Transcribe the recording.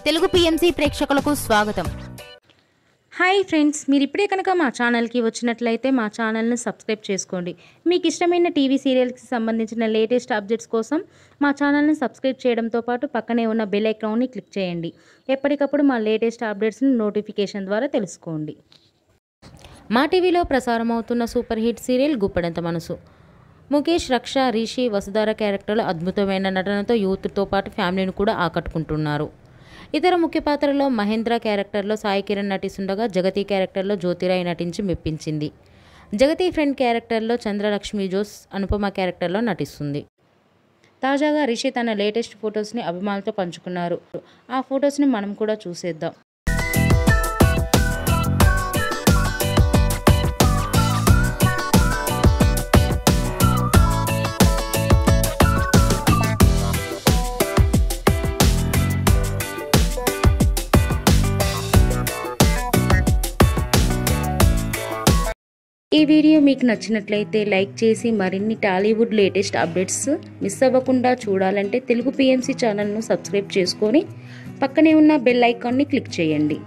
Telugu PMC ప్రేక్షకులకు స్వాగతం. Hi friends, మీరు ఇప్పుడే కనుక మా ఛానల్కి వచ్చినట్లయితే మా ఛానల్ని సబ్స్క్రైబ్ చేసుకోండి. మీకు ఇష్టమైన టీవీ సీరియల్స్కి సంబంధించిన లేటెస్ట్ అప్డేట్స్ కోసం మా ఛానల్ని సబ్స్క్రైబ్ చేయడంతో పాటు పక్కనే ఉన్న బెల్ ఐకాన్ని క్లిక్ చేయండి. ఎప్పటికప్పుడు మా లేటెస్ట్ అప్డేట్స్ని నోటిఫికేషన్ ద్వారా తెలుసుకోండి. మా టీవీలో ప్రసారం అవుతున్న సూపర్ హిట్ సీరియల్ గుప్పెడంత మనసు. ముఖేష్, రక్ష, రిషి, వసుధార క్యారెక్టర్లు అద్భుతమైన నటనతో యూత్తో పాటు ఫ్యామిలీని కూడా ఆకట్టుకుంటున్నారు. ఇతర ముఖ్య పాత్రలో మహేంద్ర క్యారెక్టర్లో సాయి కిరణ్ నటిస్తుండగా జగతి క్యారెక్టర్లో జ్యోతిరాయ్ నటించి మెప్పించింది. జగతి ఫ్రెండ్ క్యారెక్టర్లో చంద్రలక్ష్మి జోస్ అనుపమ క్యారెక్టర్లో నటిస్తుంది. తాజాగా రిషి తన లేటెస్ట్ ఫొటోస్ని అభిమానులతో పంచుకున్నారు. ఆ ఫొటోస్ని మనం కూడా చూసేద్దాం. ఈ వీడియో మీకు నచ్చినట్లయితే లైక్ చేసి మరిన్ని టాలీవుడ్ లేటెస్ట్ అప్డేట్స్ మిస్ అవ్వకుండా చూడాలంటే తెలుగు పిఎంసి ఛానల్ను సబ్స్క్రైబ్ చేసుకొని పక్కనే ఉన్న బెల్ ఐకాన్ని క్లిక్ చేయండి.